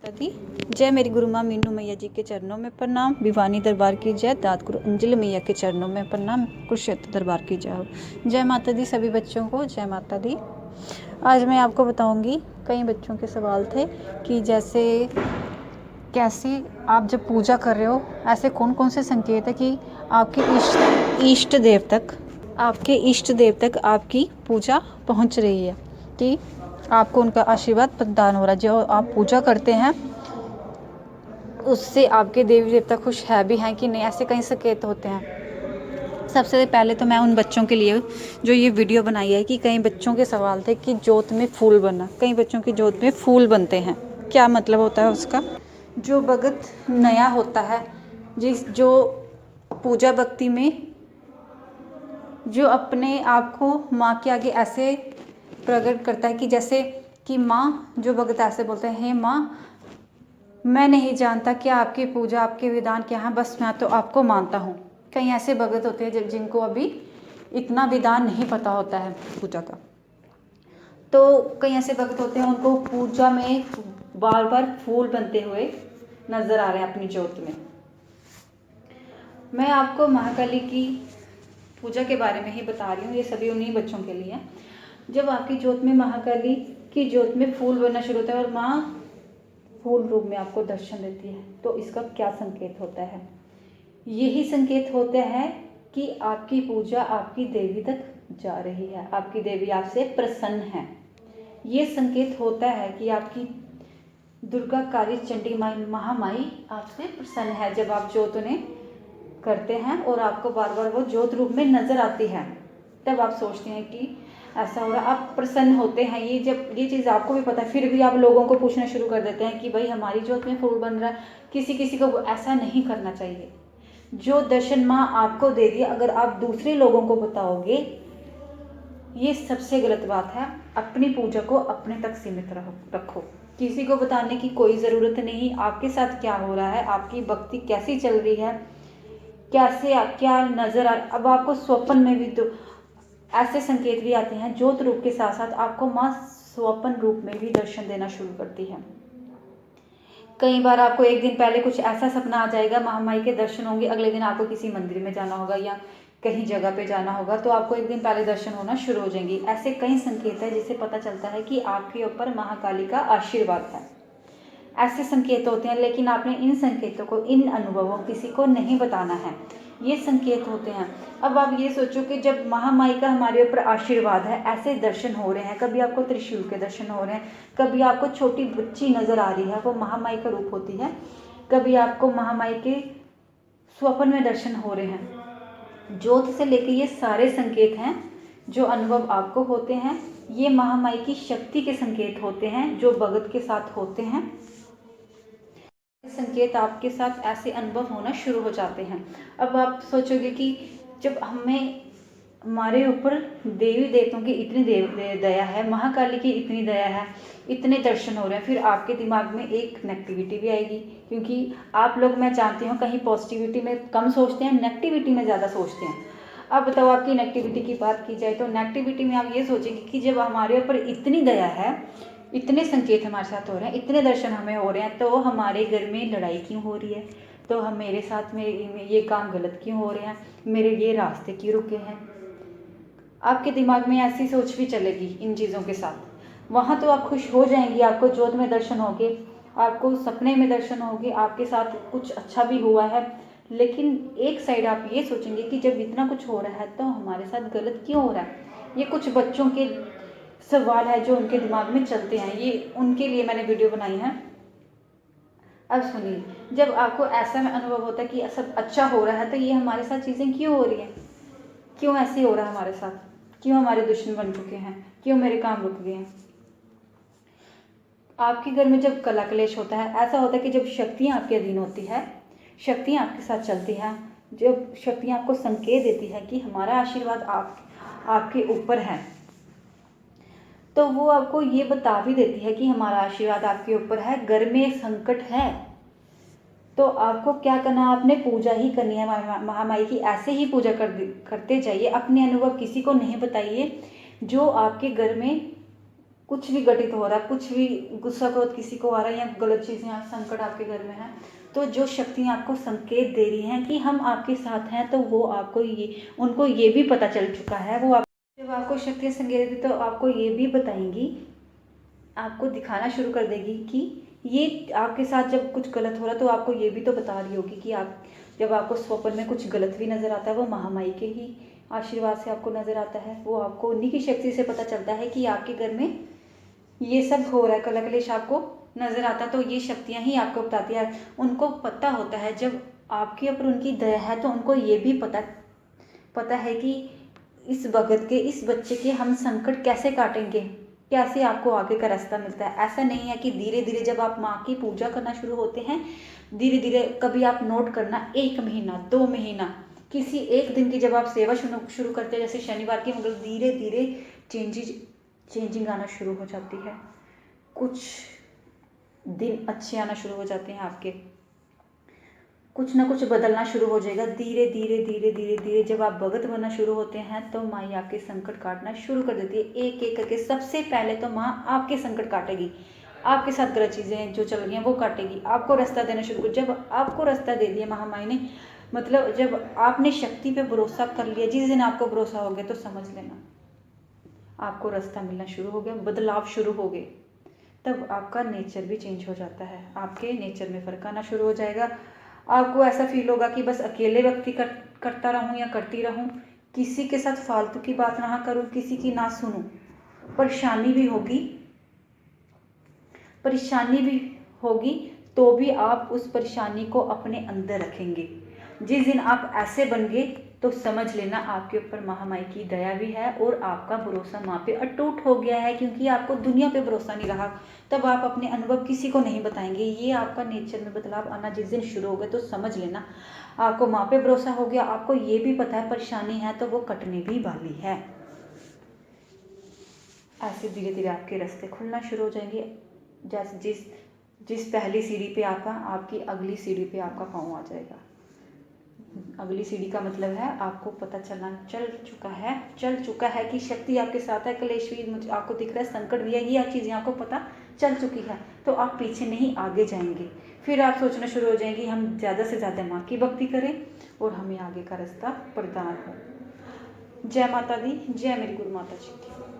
माता दी। जय मेरी गुरु माँ मीनू मैया जी के चरणों में प्रणाम। भिवानी दरबार की जय। दात गुरु अंजलि मैया के चरणों में प्रणाम। कुरुक्षेत्र दरबार की जय। जय माता दी सभी बच्चों को। जय माता दी। आज मैं आपको बताऊंगी, कई बच्चों के सवाल थे कि जैसे कैसे आप जब पूजा कर रहे हो, ऐसे कौन कौन से संकेत है कि आपके इष्ट देव तक आपकी पूजा पहुंच रही है, कि आपको उनका आशीर्वाद प्रदान हो रहा है। जो आप पूजा करते हैं उससे आपके देवी देवता खुश है भी हैं कि नहीं, ऐसे कई संकेत होते हैं। सबसे पहले तो मैं उन बच्चों के लिए जो ये वीडियो बनाई है कि कई बच्चों के सवाल थे कि जोत में फूल बनना। कई बच्चों की जोत में फूल बनते हैं, क्या मतलब होता है उसका? जो भगत नया होता है, जो पूजा भक्ति में जो अपने आप को माँ के आगे ऐसे प्रकट करता है कि जैसे कि माँ, जो भगत ऐसे बोलते हैं, हे माँ, मैं नहीं जानता क्या आपकी पूजा, आपके विधान क्या है, बस मैं तो आपको मानता हूँ। कई ऐसे भगत होते हैं जिनको अभी इतना विधान नहीं पता होता है पूजा का। तो कई ऐसे भगत होते हैं, उनको पूजा में बार बार फूल बनते हुए नजर आ रहे हैं अपनी जोत में। मैं आपको महाकाली की पूजा के बारे में ही बता रही हूँ, ये सभी उन्हीं बच्चों के लिए। जब आपकी जोत में महाकाली की जोत में फूल बनना शुरू होता है और माँ फूल रूप में आपको दर्शन देती है, तो इसका क्या संकेत होता है? यही संकेत होता है कि आपकी पूजा आपकी देवी तक जा रही है, आपकी देवी आपसे प्रसन्न है। ये संकेत होता है कि आपकी दुर्गा काली चंडी माई महामाई आपसे प्रसन्न है। जब आप जोत उन्हें करते हैं और आपको बार बार वो जोत रूप में नजर आती है, तब आप सोचते हैं कि ऐसा हो रहा, आप प्रसन्न होते हैं। ये जब ये चीज़ आपको भी पता है, फिर भी आप लोगों को पूछना शुरू कर देते हैं कि भाई हमारी जोत में फूल बन रहा है। किसी किसी को ऐसा नहीं करना चाहिए। जो दर्शन माँ आपको दे दी, अगर आप दूसरे लोगों को बताओगे, ये सबसे गलत बात है। अपनी पूजा को अपने तक सीमित रखो, किसी को बताने की कोई ज़रूरत नहीं। आपके साथ क्या हो रहा है, आपकी भक्ति कैसी चल रही है, कैसे क्या नजर आ। अब आपको स्वप्न में भी तो ऐसे संकेत भी आते हैं, ज्योत रूप के साथ साथ आपको माँ स्वप्न रूप में भी दर्शन देना शुरू करती है। कई बार आपको एक दिन पहले कुछ ऐसा सपना आ जाएगा, महामाई के दर्शन होंगे, अगले दिन आपको किसी मंदिर में जाना होगा या कहीं जगह पे जाना होगा, तो आपको एक दिन पहले दर्शन होना शुरू हो जाएंगे। ऐसे कई संकेत है जिससे पता चलता है कि आपके ऊपर महाकाली का आशीर्वाद है। ऐसे संकेत होते हैं, लेकिन आपने इन संकेतों को, इन अनुभवों किसी को नहीं बताना है। ये संकेत होते हैं। अब आप ये सोचो कि जब महामाई का हमारे ऊपर आशीर्वाद है, ऐसे दर्शन हो रहे हैं, कभी आपको त्रिशूल के दर्शन हो रहे हैं, कभी आपको छोटी बच्ची नजर आ रही है, वो महामाई का रूप होती है, कभी आपको महामाई के स्वप्न में दर्शन हो रहे हैं। ज्योत से लेके ये सारे संकेत हैं जो अनुभव आपको होते हैं, ये महामाई की शक्ति के संकेत होते हैं जो भगत के साथ होते हैं। संकेत आपके साथ ऐसे अनुभव होना शुरू हो जाते हैं। अब आप सोचोगे कि जब हमारे ऊपर देवी देवताओं की इतनी दया है, महाकाली की इतनी दया है, इतने दर्शन हो रहे हैं, फिर आपके दिमाग में एक नेगेटिविटी भी आएगी। क्योंकि आप लोग, मैं जानती हूँ, कहीं पॉजिटिविटी में कम सोचते हैं, नेगेटिविटी में ज़्यादा सोचते हैं। अब बताओ, आपकी नेगेटिविटी की बात की जाए तो नेगेटिविटी में आप ये सोचेंगे कि जब हमारे ऊपर इतनी दया है, इतने संकेत हमारे साथ हो रहे हैं, इतने दर्शन हमें हो रहे हैं, तो हमारे घर में लड़ाई क्यों हो रही है? तो हम मेरे साथ में ये काम गलत क्यों हो रहे हैं? मेरे ये रास्ते क्यों रुके हैं? आपके दिमाग में ऐसी सोच भी चलेगी इन चीज़ों के साथ। वहाँ तो आप खुश हो जाएंगी, आपको जोत में दर्शन होंगे, आपको सपने में दर्शन होंगे, आपके साथ कुछ अच्छा भी हुआ है। लेकिन एक साइड आप ये सोचेंगे कि जब इतना कुछ हो रहा है तो हमारे साथ गलत क्यों हो रहा है? ये कुछ बच्चों के सवाल है जो उनके दिमाग में चलते हैं, ये उनके लिए मैंने वीडियो बनाई है। अब सुनिए, जब आपको ऐसा अनुभव होता है कि सब अच्छा हो रहा है, तो ये हमारे साथ चीज़ें क्यों हो रही हैं? क्यों ऐसे हो रहा है हमारे साथ? क्यों हमारे दुश्मन बन चुके हैं? क्यों मेरे काम रुक गए हैं? आपके घर में जब कला क्लेश होता है, ऐसा होता है कि जब शक्तियाँ आपके अधीन होती है, शक्तियाँ आपके साथ चलती हैं, जब शक्तियाँ आपको संकेत देती है कि हमारा आशीर्वाद आपके ऊपर है, तो वो आपको ये बता भी देती है कि हमारा आशीर्वाद आपके ऊपर है, घर में संकट है, तो आपको क्या करना है? आपने पूजा ही करनी है महामाई की। ऐसे ही पूजा करते जाइए, अपने अनुभव किसी को नहीं बताइए। जो आपके घर में कुछ भी घटित हो रहा है, कुछ भी गुस्सा क्रोध किसी को आ रहा है या गलत चीज़ें संकट आपके घर में है, तो जो शक्तियाँ आपको संकेत दे रही हैं कि हम आपके साथ हैं, तो वो आपको उनको ये भी पता चल चुका है। वो जब आपको शक्तियाँ संकेत दी तो आपको ये भी बताएंगी, आपको दिखाना शुरू कर देगी कि ये आपके साथ जब कुछ गलत हो रहा है तो आपको ये भी तो बता रही होगी कि आप जब आपको स्वप्न में कुछ गलत भी नज़र आता है वो महामाई के ही आशीर्वाद से आपको नज़र आता है। वो आपको उन्हीं की शक्ति से पता चलता है कि आपके घर में ये सब हो रहा है, कला कलेश आपको नज़र आता, तो ये शक्तियाँ ही आपको बताती है। उनको पता होता है जब आपके ऊपर उनकी दया है तो उनको ये भी पता है कि इस भगत के, इस बच्चे के हम संकट कैसे काटेंगे, कैसे आपको आगे का रास्ता मिलता है। ऐसा नहीं है कि धीरे धीरे जब आप माँ की पूजा करना शुरू होते हैं, धीरे धीरे कभी आप नोट करना 1 महीना 2 महीना किसी एक दिन की जब आप सेवा शुरू करते हैं, जैसे शनिवार की, मगर धीरे धीरे चेंजिंग आना शुरू हो जाती है। कुछ दिन अच्छे आना शुरू हो जाते हैं आपके, कुछ ना कुछ बदलना शुरू हो जाएगा। धीरे धीरे धीरे धीरे धीरे जब आप भगत बनना शुरू होते हैं तो माँ आपके संकट काटना शुरू कर देती है, एक एक करके। सबसे पहले तो माँ आपके संकट काटेगी, आपके साथ गलत चीज़ें जो चल रही हैं वो काटेगी, आपको रास्ता देना शुरू कर। जब आपको रास्ता दे दिया महामाई ने, मतलब जब आपने शक्ति पे भरोसा कर लिया, जिस दिन आपको भरोसा हो गया तो समझ लेना आपको रास्ता मिलना शुरू हो गया, बदलाव शुरू हो गए। तब आपका नेचर भी चेंज हो जाता है, आपके नेचर में फ़र्क आना शुरू हो जाएगा। आपको ऐसा फील होगा कि बस अकेले व्यक्ति करता रहूं या करती रहूं, किसी के साथ फालतू की बात ना करूं, किसी की ना सुनूं। परेशानी भी होगी तो भी आप उस परेशानी को अपने अंदर रखेंगे। जिस दिन आप ऐसे बन गए तो समझ लेना आपके ऊपर महामाई की दया भी है और आपका भरोसा माँ पे अटूट हो गया है, क्योंकि आपको दुनिया पे भरोसा नहीं रहा। तब आप अपने अनुभव किसी को नहीं बताएंगे। ये आपका नेचर में बदलाव आना जिस दिन शुरू हो गया तो समझ लेना आपको माँ पे भरोसा हो गया। आपको ये भी पता है परेशानी है तो वो कटने भी वाली है। ऐसे धीरे धीरे आपके रास्ते खुलना शुरू हो जाएंगे। जैसे जिस पहली सीढ़ी पे आपकी अगली सीढ़ी पे आपका पाँव आ जाएगा। अगली सीढ़ी का मतलब है आपको पता चल चुका है कि शक्ति आपके साथ है, कलेश भी मुझे आपको दिख रहा है, संकट भी है, ये चीज़ें आपको पता चल चुकी है। तो आप पीछे नहीं आगे जाएंगे। फिर आप सोचना शुरू हो जाएंगे हम ज़्यादा से ज़्यादा माँ की भक्ति करें और हमें आगे का रास्ता प्रदान हो। जय माता दी, जय मेरी गुरु माता जी की।